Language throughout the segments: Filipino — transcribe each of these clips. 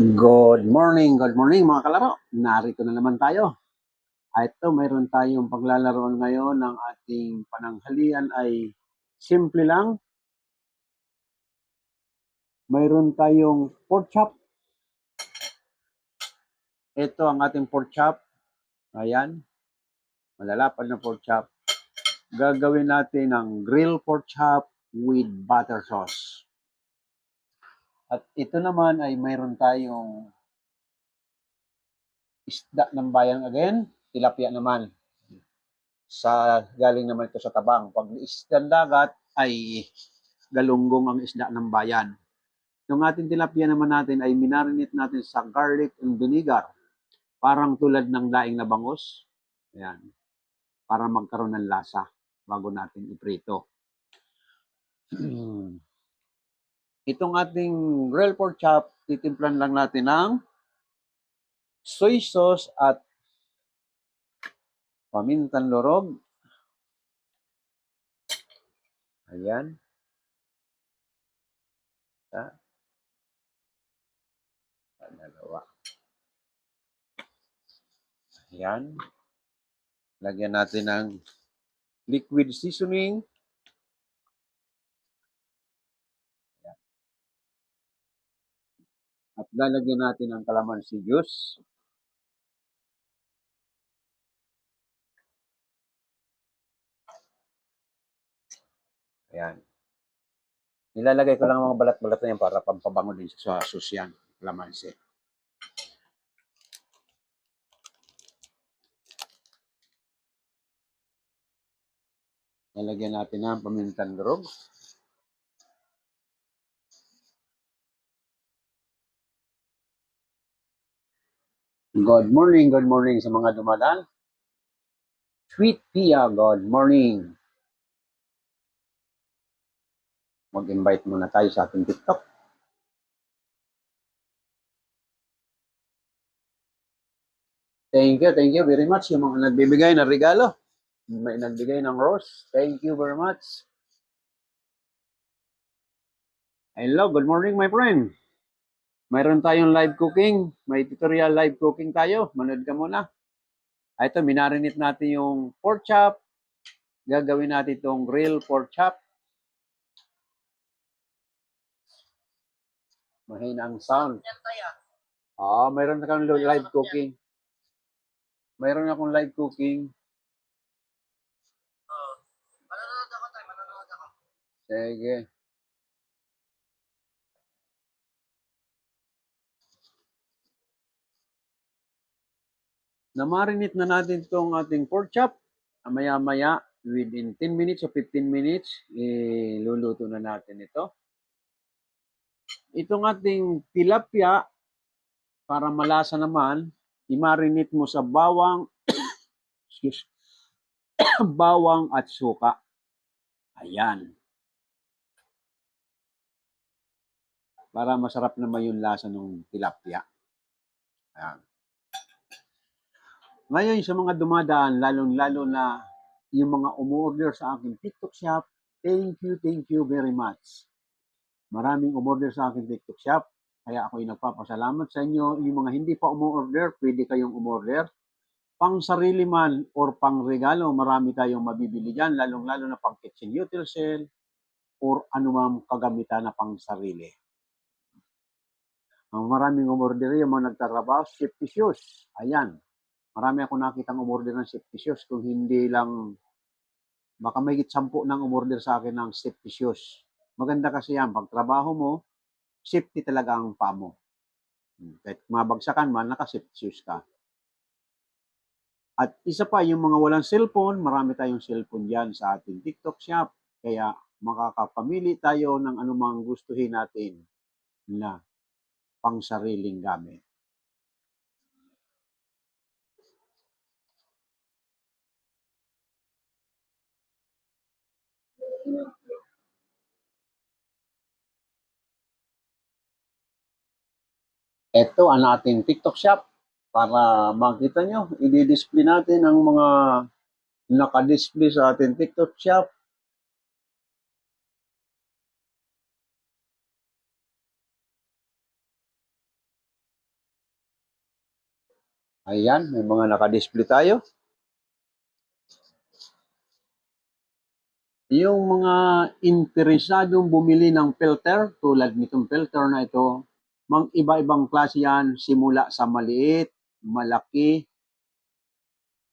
Good morning mga kalaro. Narito na naman tayo. Ito, mayroon tayong paglalaroan ngayon ng ating pananghalian ay simple lang. Mayroon tayong pork chop. Ito ang ating pork chop. Ayan, malalapad na pork chop. Gagawin natin ng grilled pork chop with butter sauce. At ito naman ay mayroon tayong isda ng bayan again, tilapia naman. Galing naman ito sa tabang. Pag isdang dagat ay galunggong ang isda ng bayan. Yung ating tilapia naman natin ay minarinate natin sa garlic and vinegar. Parang tulad ng daing na bangus. Ayan. Para magkaroon ng lasa bago natin iprito. Itong ating grilled pork chop, titimplan lang natin ng soy sauce at pamintang lorog. Ayan. Dalawa. Ayan. Lagyan natin ng liquid seasoning. Ayan. At lalagyan natin ng calamansi juice. Ayan. Nilalagay ko lang ang mga balat-balat na yan para pampabango din sa sauce yan. Calamansi. Nalagyan natin ng pamintang lorog. Good morning sa mga dumadaan. Sweet Pia, good morning. Mag-invite muna tayo sa ating TikTok. Thank you very much yung mga nagbibigay ng regalo. May nagbigay ng rose. Thank you very much. Hello, good morning my friend. Mayroon tayong live cooking. May tutorial live cooking tayo. Manood ka muna. Ito, minarinate natin yung pork chop. Gagawin natin itong grilled pork chop. Mahina ang sound. Mayroon na kang live cooking. Mayroon akong live cooking. Manonood ako. Sige. Na-marinate na natin itong ating pork chop. Maya-maya, within 10 minutes o 15 minutes, luluto na natin ito. Itong ating tilapia, para malasa naman, i-marinate mo sa bawang, bawang at suka. Ayan. Para masarap naman yung lasa ng tilapia. Ayan. Ngayon sa mga dumadaan, lalong-lalo na yung mga umu-order sa aking TikTok shop, thank you very much. Maraming umorder sa aking TikTok shop, kaya ako'y nagpapasalamat sa inyo. Yung mga hindi pa umu-order, pwede kayong umorder. Pang sarili man or pang regalo, marami tayong mabibili dyan, lalong-lalo na pang kitchen utensil or anumang kagamitan na pang sarili. Ang maraming umorder yung mga nagtatrabaho, safety shoes. Ayan. Marami ako nakitang umorder ng safety shoes. Kung hindi lang, baka may 10 nang umorder sa akin ng safety shoes. Maganda kasi yan. Pag trabaho mo, safety talaga ang paa mo. Kahit mabagsakan man, naka-safety shoes ka. At isa pa, yung mga walang cellphone, marami tayong cellphone dyan sa ating TikTok shop. Kaya makakapamili tayo ng anumang gustuhin natin na pang sariling gamit. Ito ang ating TikTok shop. Para makita nyo, i-display natin ang mga naka-display sa ating TikTok shop. Ayan, may mga naka-display tayo. Yung mga interesadong bumili ng filter, tulad nitong filter na ito, mang iba-ibang klase yan, simula sa maliit, malaki,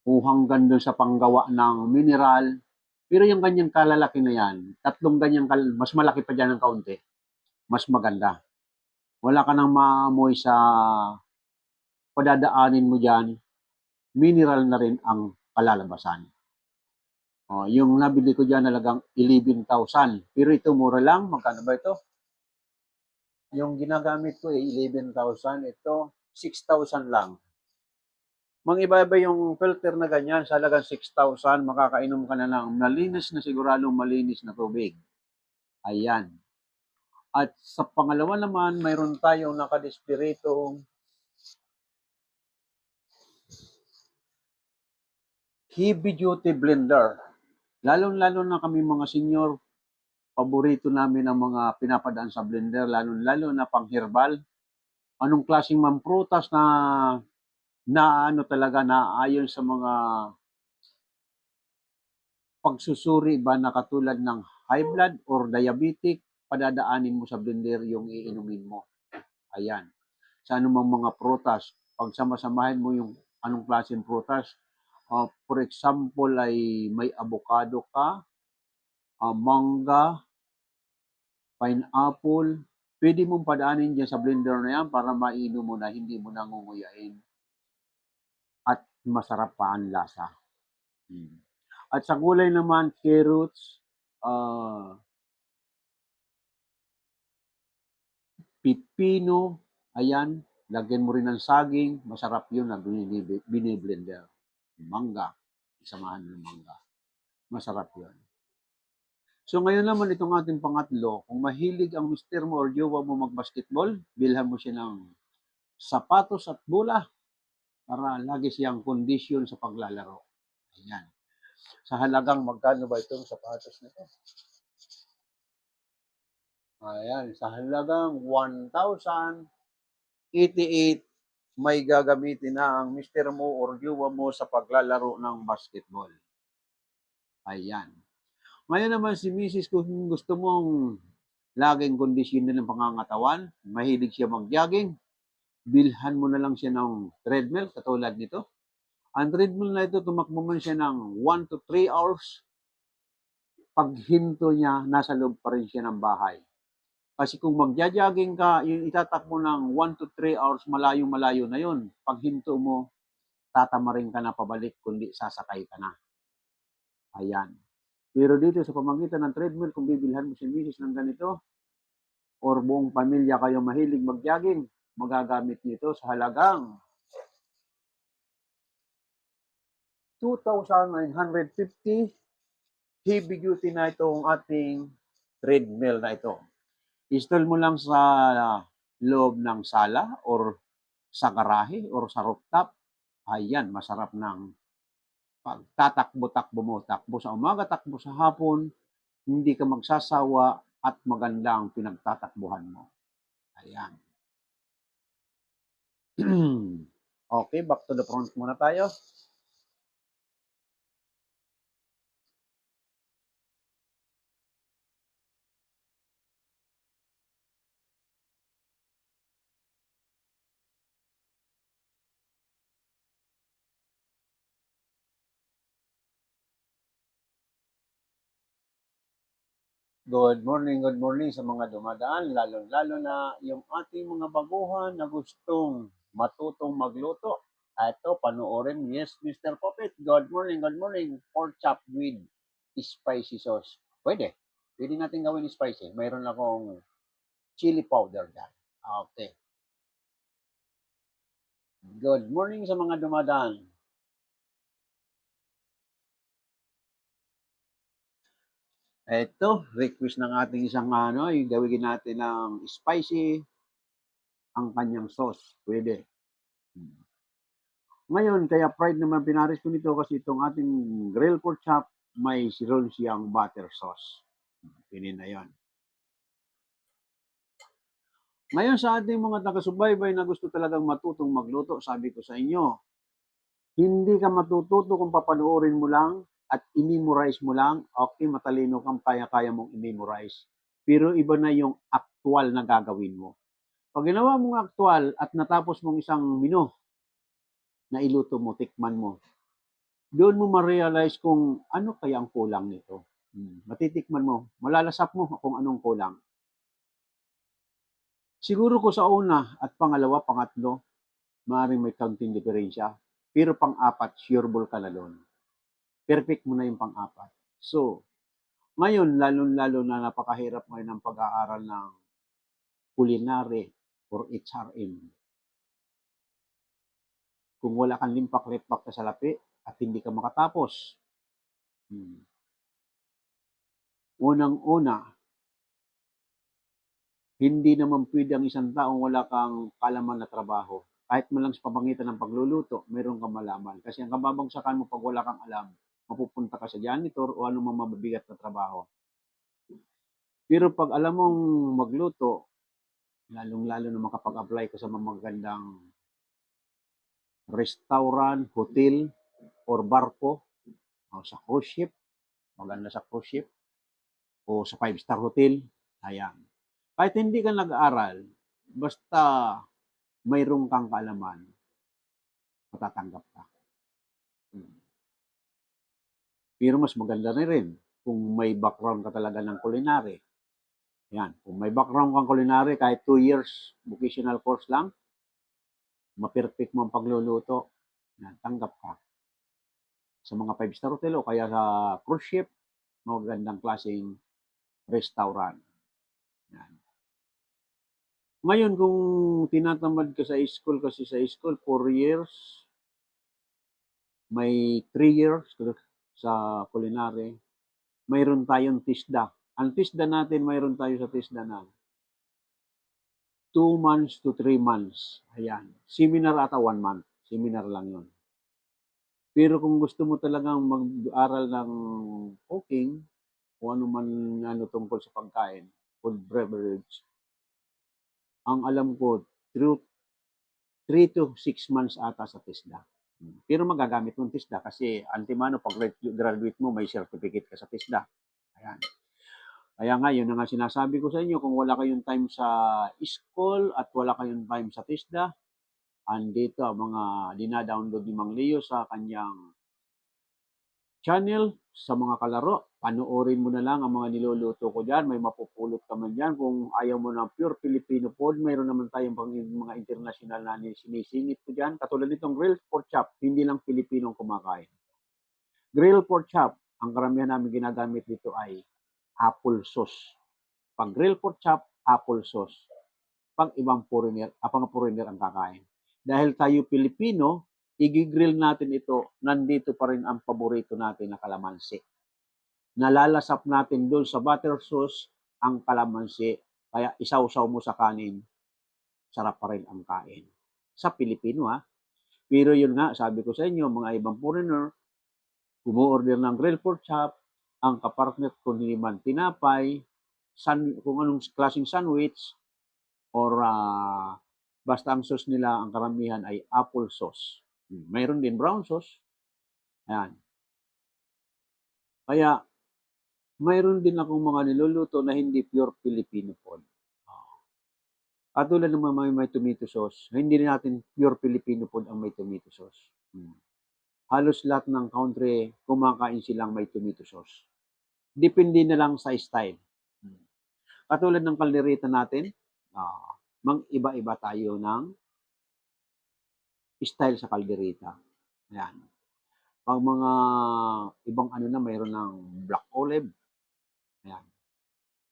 o hanggang doon sa panggawa ng mineral. Pero yung ganyang kalalaki na yan, tatlong ganyang, mas malaki pa dyan ng kaunti, mas maganda. Wala ka nang maamoy sa padadaanin mo dyan, mineral na rin ang kalalabasan. Yung nabili ko dyan halagang 11,000. Pero ito mura lang. Magkano ba ito? Yung ginagamit ko 11,000. Ito 6,000 lang. Mang iba-iba yung filter na ganyan sa halagang 6,000. Makakainom ka na ng malinis na siguradong malinis na tubig. Ayan. At sa pangalawa naman, mayroon tayong nakadisplay rito heavy duty blender. Lalong-lalo na kami mga senior, paborito namin ang mga pinapadaan sa blender, lalong-lalo na pang herbal. Anong klaseng mamprutas na ano talaga naayon sa mga pagsusuri ba na katulad ng high blood or diabetic, padadaanin mo sa blender yung iinumin mo. Ayan. Sa anumang mga prutas, pag samasamahin mo yung anong klaseng prutas, for example ay may avocado ka, mangga, pineapple, pwede mong padaanin dyan sa blender na yan para mainom mo na hindi mo nangunguyain at masarap pa ang lasa. At sa gulay naman, carrots, pipino, ayan, lagyan mo rin ng saging, masarap yun na biniblender. Mangga, isamahan ng mangga. Masarap yun. So ngayon naman itong ating pangatlo, kung mahilig ang mister mo or jowa mo mag-basketball, bilhan mo siya ng sapatos at bola para lagi siyang kondisyon sa paglalaro. Ayan. Sa halagang magkano ba itong sapatos na ito? Ayan, sa halagang 1,088, may gagamitin na ang mister mo or jowa mo sa paglalaro ng basketball. Ayan. Ngayon naman si Mrs. kung gusto mong laging kondisyon ng pangangatawan, mahilig siya mag-jogging, bilhan mo na lang siya ng treadmill katulad nito. Ang treadmill na ito, tumakbo man siya ng 1 to 3 hours. Pag hinto niya, nasa loob pa rin siya ng bahay. Kasi kung magja-jogging ka, yung itatakbo ng 1 to 3 hours, malayo-malayo na yun. Pag hinto mo, tatamarin ka na pabalik, kundi sasakay ka na. Ayan. Pero dito sa pamagitan ng treadmill, kung bibilhan mo si Mrs. ng ganito, or buong pamilya kayo mahilig mag-jogging, magagamit nito sa halagang 2,950. Heavy duty na itong ating treadmill na ito. Install mo lang sa loob ng sala or sa garahe or sa rooftop. Ayan, masarap ng pagtatakbo-takbo mo. Takbo sa umaga, takbo sa hapon, hindi ka magsasawa at maganda ang pinagtatakbuhan mo. Ayan. Okay, back to the front muna tayo. Good morning sa mga dumadaan, lalo-lalo na yung ating mga baguhan na gustong matutong magluto. Ito, panoorin. Yes, Mr. Puppet. Good morning. Pork chop with spicy sauce. Pwede. Pwede natin gawin spicy. Mayroon akong chili powder dyan. Okay. Good morning sa mga dumadaan. Ito, request ng ating isang yung gawin natin ng spicy ang kanyang sauce. Pwede. Ngayon, kaya pride naman pinaris ko nito kasi itong ating grill pork chop, may siron siyang butter sauce. Pinin na yon. Ngayon sa ating mga taga-subaybay na gusto talagang matutong magluto, sabi ko sa inyo, Hindi ka matututo kung papanoorin mo lang at i-memorize mo lang. Okay, matalino kang kaya-kaya mong i-memorize. Pero iba na yung actual na gagawin mo. Pag ginawa mong actual at natapos mong isang menu na iluto mo, tikman mo, doon mo ma-realize kung ano kaya ang kulang nito. Matitikman mo, malalasap mo kung anong kulang. Siguro ko sa una at pangalawa, pangatlo, maaaring may kaunting diferensya. Pero pang-apat, sureball ka na doon. Perfect mo na yung pang-apat. So, ngayon, lalo-lalo na napakahirap ngayon ng pag-aaral ng culinary or HRM. Kung wala kang limpak-lipak na salapi at hindi ka makatapos, unang-una, hindi naman pwede ang isang taong wala kang kalaman na trabaho. Kahit man lang sa pamagitan ng pagluluto, meron kang malaman. Kasi ang kababagsakan mo pag wala kang alam, mapupunta ka sa janitor o anumang mabibigat na trabaho. Pero pag alam mong magluto, lalong-lalo na makapag-apply ka sa mga magandang restaurant, hotel, or barko, o sa cruise ship, maganda sa cruise ship, o sa 5-star hotel, ayan. Kahit hindi ka nag-aaral, basta mayroon kang kaalaman, matatanggap ka. Pero mas maganda na rin kung may background ka talaga ng culinary. Yan. Kung may background kang culinary, kahit 2 years vocational course lang, ma-perfect mo ang pagluluto, yan, tanggap ka. Sa mga 5-star hotel o kaya sa cruise ship, magandang klaseng restaurant. Yan. Ngayon, kung tinatamad ka sa school, kasi sa school, 4 years, may 3 years sa culinary, mayroon tayong TISDA. Ang TISDA natin, mayroon tayo sa TISDA na 2 months to 3 months. Ayan. Seminar ata 1 month. Seminar lang yun. Pero kung gusto mo talagang mag-aral ng cooking, o ano man ano tungkol sa pagkain, food beverage, ang alam ko, 3 to 6 months ata sa TISDA. Pero magagamit mong TISDA kasi antimano, pag graduate mo, may certificate ka sa TISDA. Ayan. Kaya nga, yun na nga sinasabi ko sa inyo, kung wala kayong time sa school at wala kayong time sa TISDA, andito ang mga dinadownload ni Mang Leo sa kanyang channel, sa mga kalaro. Panoorin mo na lang ang mga niluluto ko dyan. May mapupulot ka man dyan. Kung ayaw mo ng pure Filipino food, mayroon naman tayong mga international na sinisingit ko dyan. Katulad nitong grilled pork chop, hindi lang Filipinong kumakain. Grilled pork chop, ang karamihan namin ginagamit dito ay apple sauce. Pag grilled pork chop, apple sauce. Pag ibang foreigner, foreigner ang kakain. Dahil tayo Pilipino, i-grill natin ito, nandito pa rin ang paborito natin na kalamansi. Nalalasap natin doon sa butter sauce ang kalamansi, kaya isaw-saw mo sa kanin, sarap pa rin ang kain. Sa Pilipino ha. Pero yun nga, sabi ko sa inyo, mga ibang foreigner, umu-order ng grilled pork chop, ang kapartner ko naman tinapay, kung anong klaseng sandwich, or basta ang sauce nila, ang karamihan ay apple sauce. Mayroon din brown sauce. Ayan. Kaya, mayroon din akong mga niluluto na hindi pure Filipino food. Katulad ng mga may tomato sauce, hindi rin natin pure Filipino food ang may tomato sauce. Halos lahat ng country, kumakain silang may tomato sauce. Depende na lang sa style. Katulad ng kaldereta natin, mang-iba-iba tayo ng style sa kaldereta. Ayan. Pag mga ibang ano na, mayroon ng black olive, ayan,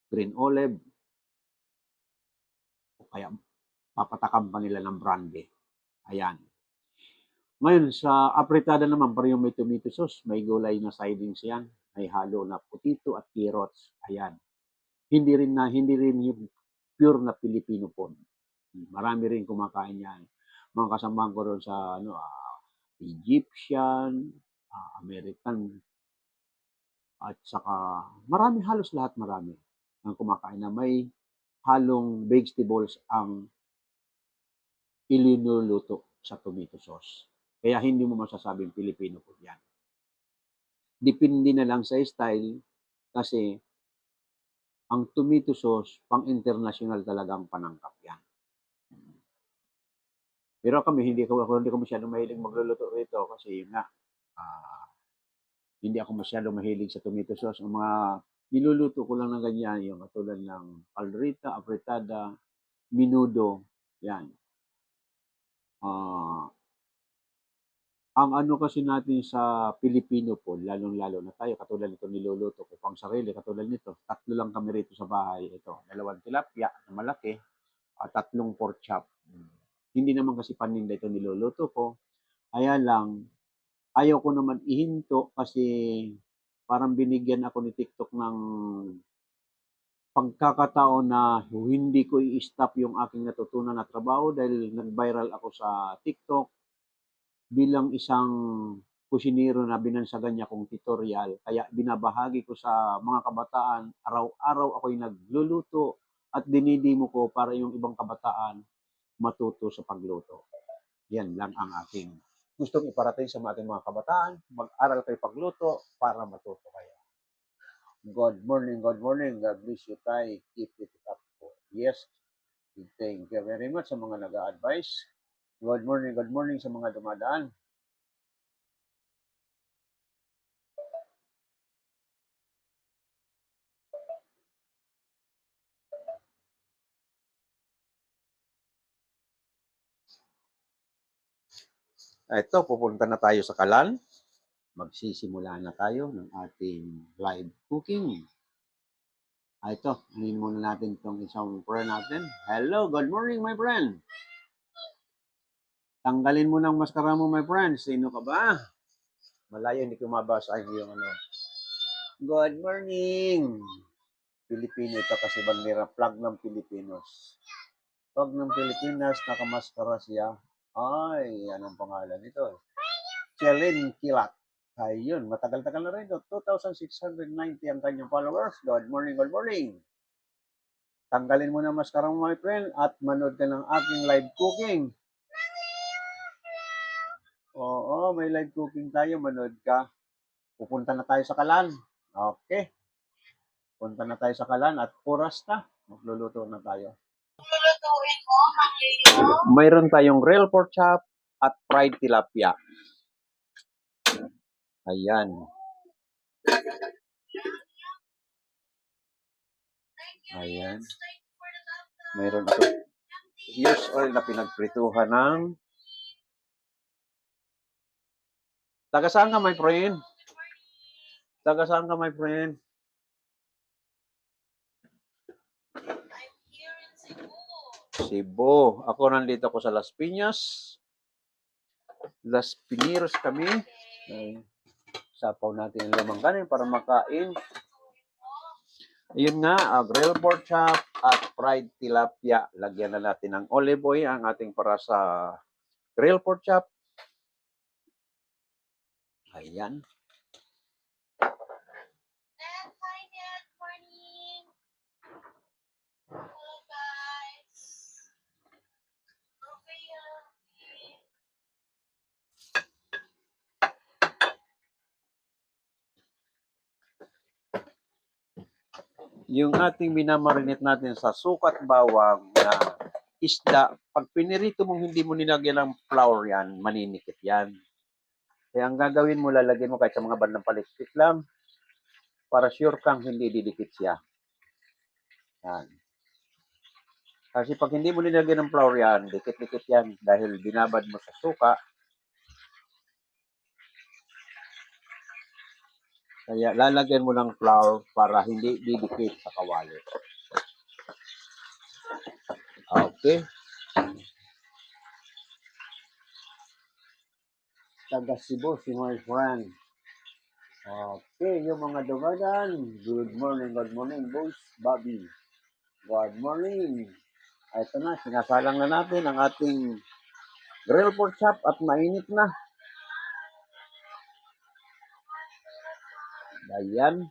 green olive, o kaya papatakam pa nila ng brandy. Ayan. Ngayon, sa apritada naman, parehong may tomato sauce, may gulay na sidings yan, may halo na potato at carrots. Ayan. Hindi rin yung pure na Filipino food. Marami rin kumakain yan. Mga kasamahan ko ron sa Egyptian, American, at saka marami, halos lahat marami ang kumakain na may halong vegetables ang iluluto sa tomato sauce. Kaya hindi mo masasabing Pilipino po yan. Depende na lang sa style kasi ang tomato sauce, pang-international talagang panangkap yan. Pero hindi ko masyadong mahilig magluluto rito kasi yun nga, hindi ako masyadong mahilig sa tomato sauce. Ang mga niluluto ko lang ng ganyan, yung katulad ng calderita, apretada, menudo, yan. Ang ano kasi natin sa Pilipino po, lalong-lalo na tayo, katulad nito niluluto ko pang sarili, katulad nito, 3 lang kami rito sa bahay. Ito, 2 tilapia na malaki at 3 pork chop. Hindi naman kasi paninda ito niluluto ko. Kaya lang, ayaw ko naman ihinto kasi parang binigyan ako ni TikTok ng pagkakataon na hindi ko i-stop yung aking natutunan na trabaho dahil nag-viral ako sa TikTok bilang isang kusinero na binansagan niya kong tutorial. Kaya binabahagi ko sa mga kabataan, araw-araw ako'y nagluluto at dinidimo ko para yung ibang kabataan matuto sa pagluto. Yan lang ang aking gustong iparating sa ating mga kabataan. Mag-aral kayo pagluto para matuto kayo. Good morning, good morning. God bless you, Tay. Keep it up po. Yes, thank you very much sa mga nag-a-advise. Good morning sa mga dumadaan. Ito, pupunta na tayo sa Kalan. Magsisimula na tayo ng ating live cooking. Ito, hinin muna natin itong isang friend natin. Hello, good morning my friend. Tanggalin mo ng maskara mo my friend. Sino ka ba? Malayo, hindi ko mabasa yung ano. Good morning. Pilipino ito kasi bandera flag ng Pilipinos. Flag ng Pilipinas, nakamaskara siya. Ay, anong pangalan nito? Chelin Kilat. Ayun, matagal-tagal na rin ito. 2,690 ang kanyang followers. Good morning, good morning. Tanggalin mo na maskara mo, my friend, at manood ka ng aking live cooking. Oo, may live cooking tayo. Manood ka. Pupunta na tayo sa Kalan. Okay. Punta na tayo sa Kalan at oras na. Magluluto na tayo. Lulutuin mo, mayroon tayong grilled pork chop at fried tilapia. Ayan. Ayan. Mayroon ako used oil na pinagprituhan ng taga saan ka, my friend? Taga saan ka, my friend? Cebu. Ako nandito ko sa Las Piñas. Las Piñeros kami. Sapaw natin ang lamang kanin para makain. Ayun nga, grilled pork chop at fried tilapia. Lagyan na natin ng olive oil ang ating para sa grilled pork chop. Ayan. Yung ating minamarinate natin sa sukat bawang na isda, pag pinirito mong hindi mo nilagyan ng flour yan, maninikit yan. Kaya ang gagawin mo, lalagyan mo kahit sa mga bandang palistik lang para sure kang hindi didikit siya. Yan. Kasi pag hindi mo nilagyan ng flour yan, dikit-dikit yan dahil binabad mo sa suka. Kaya lalagyan mo ng flour para hindi didikit sa kawali. Okay. Taga Cebu, si my friend. Okay, yung mga dumadan. Good morning, boss. Bobby. Good morning. Ito na, sinasalang na natin ang ating grilled pork chop at mainit na. Ayan.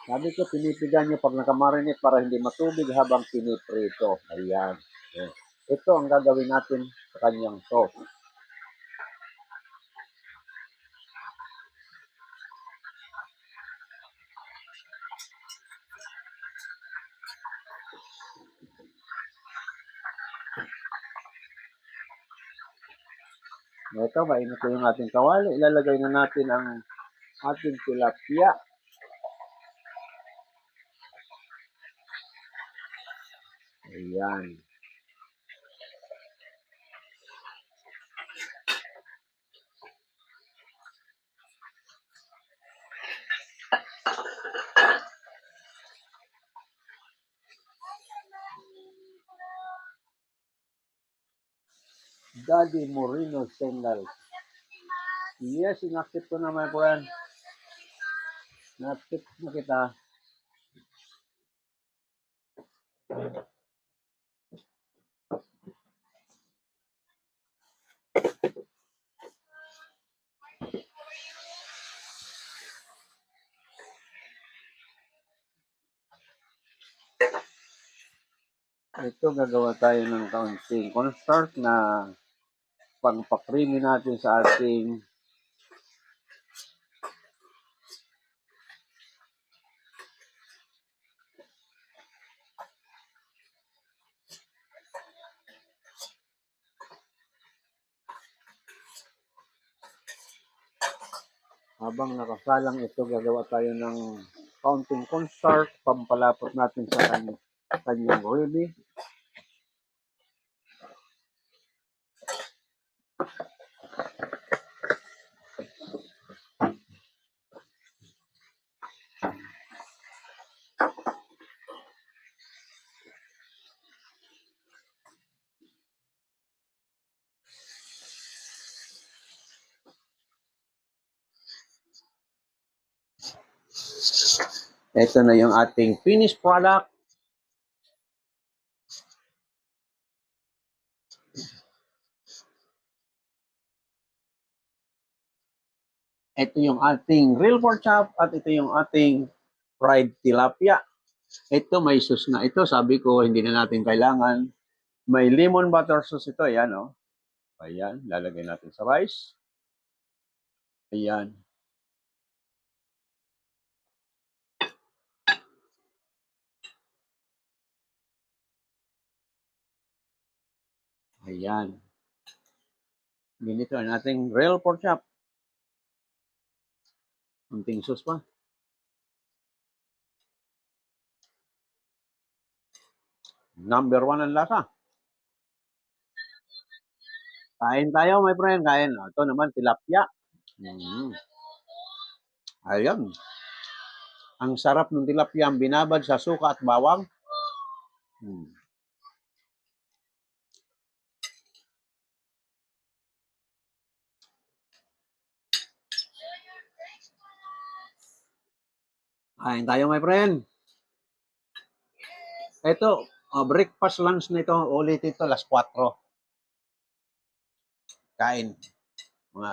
Sabi ko, pinipigan nyo pag nakamarinate para hindi matubig habang piniprito. Ayan. Ayan. Ito ang gagawin natin sa kanyang sauce. Ito, mainit ko yung ating kawali. Ilalagay na natin ang ating tilapia. Ayan. Daddy Moreno Sandals. Yes, inakit ko na, my friend. Nakit na kita. Ito, gagawa tayo ng kaunting cornstarch na pangpakrimi natin sa ating habang nakasalang ito, gagawa tayo ng kaunting cornstarch, pampalapot natin sa kanyang gravy. Ito na yung ating finished product. Ito yung ating real pork chop at ito yung ating fried tilapia. Ito may sauce na ito. Sabi ko, hindi na natin kailangan. May lemon butter sauce ito. Ayan, oh. Ayan, lalagay natin sa rice. Ayan. Ayan. Ganito ang ating real pork chop. Kunting sauce pa. Number 1 ang lasa. Kain tayo, my friend. Kain. Ito naman, tilapia. Ayan. Ang sarap ng tilapia, ang binabad sa suka at bawang. Kain tayo, my friend. Ito, breakfast lunch nito, ulit ito, alas 4. Kain. Mga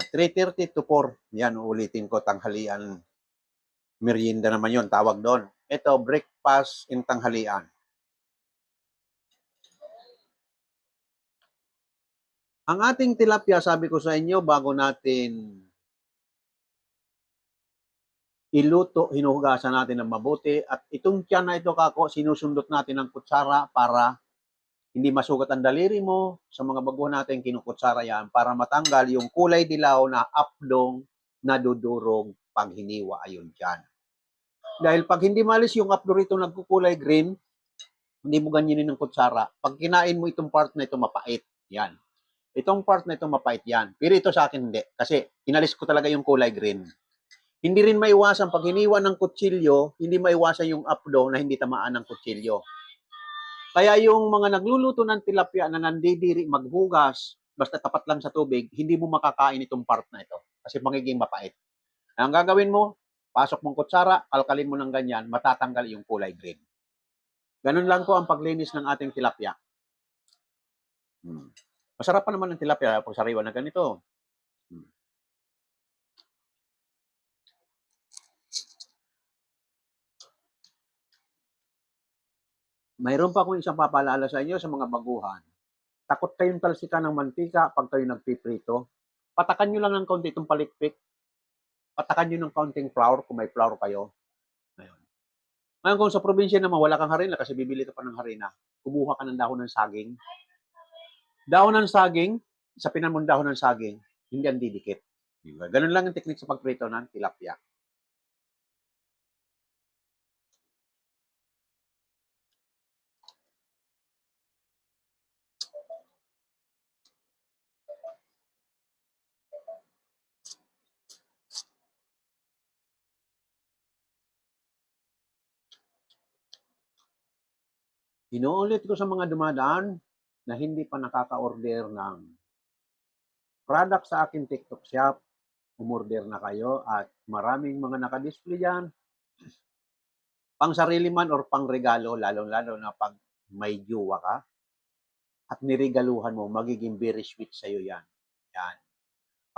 3:30 to 4. Yan, ulitin ko, tanghalian. Merienda naman yon tawag doon. Ito, breakfast in tanghalian. Ang ating tilapia, sabi ko sa inyo, bago natin iluto, hinuhugasan natin ng mabuti. At itong tiyan na ito, kako, sinusundot natin ng kutsara para hindi masugat ang daliri mo. Sa mga baguhan natin, kinukutsara yan para matanggal yung kulay dilaw na apdong nadudurog pag hiniwa. Ayun dyan. Dahil pag hindi malis yung apdo rito nagkukulay green, hindi mo ganyanin ng kutsara. Pag kinain mo itong part na ito, mapait. Yan. Itong part na ito, mapait yan. Pero ito sa akin, hindi. Kasi inalis ko talaga yung kulay green. Hindi rin maiwasan, pag hiniwa ng kutsilyo, hindi maiwasan yung apdo na hindi tamaan ng kutsilyo. Kaya yung mga nagluluto ng tilapia na nandidiri maghugas, basta tapat lang sa tubig, hindi mo makakain itong part na ito. Kasi magiging mapait. Ang gagawin mo, pasok mong kutsara, kalkalin mo ng ganyan, matatanggal yung kulay green. Ganun lang po ang paglinis ng ating tilapia. Masarap pa naman ang tilapia pag sariwa na ganito. Mayroon pa akong isang papaalala sa inyo sa mga baguhan. Takot kayong talsikan ng mantika pag kayo nagpiprito. Patakan nyo lang ng kaunti itong palikpik. Patakan nyo ng kaunting flour kung may flour kayo. Ngayon. Ngayon kung sa probinsya naman wala kang harina kasi bibili ka pa ng harina, kumuha ka ng dahon ng saging. Dahon ng saging, sa pinamong dahon ng saging, hindi ang didikit. Diba? Ganun lang ang teknik sa pagprito ng tilapia. Inuulit ko sa mga dumadaan na hindi pa nakaka-order ng product sa aking TikTok shop, umorder na kayo at maraming mga nakadisplay dyan. Pang sarili man or pang regalo, lalo-lalo na pag may jowa ka at niregaluhan mo, magiging very sweet sa'yo yan. Yan.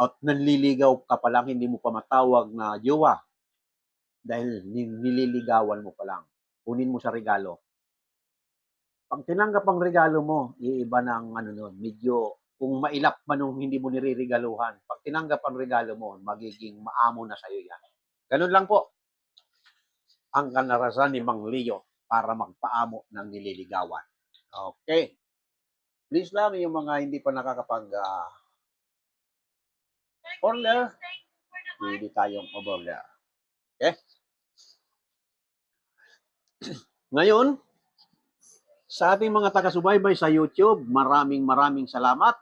At nanliligaw ka pa lang, hindi mo pa matawag na jowa dahil nililigawan mo pa lang. Kunin mo sa regalo. Pag tinanggap ang regalo mo, iiba ng ano nun, medyo kung mailap man nung hindi mo niriregaluhan, pag tinanggap ang regalo mo, magiging maamo na sa'yo yan. Ganun lang po ang kanarasan ni Mang Leo para magpaamo ng nililigawan. Okay. Please lang yung mga hindi pa order, pwede tayong order. Okay? Ngayon, sa ating mga taga-subaybay sa YouTube, maraming salamat.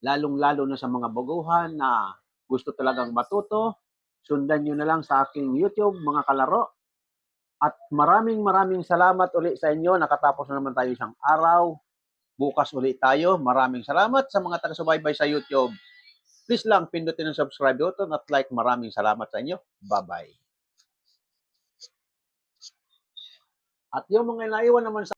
Lalong-lalo na sa mga baguhan na gusto talagang matuto. Sundan nyo na lang sa aking YouTube, mga kalaro. At maraming salamat ulit sa inyo. Nakatapos na naman tayo isang araw. Bukas ulit tayo. Maraming salamat sa mga taga-subaybay sa YouTube. Please lang, pindutin ang subscribe button at like. Maraming salamat sa inyo. Bye-bye. At yung mga naiwan naman sa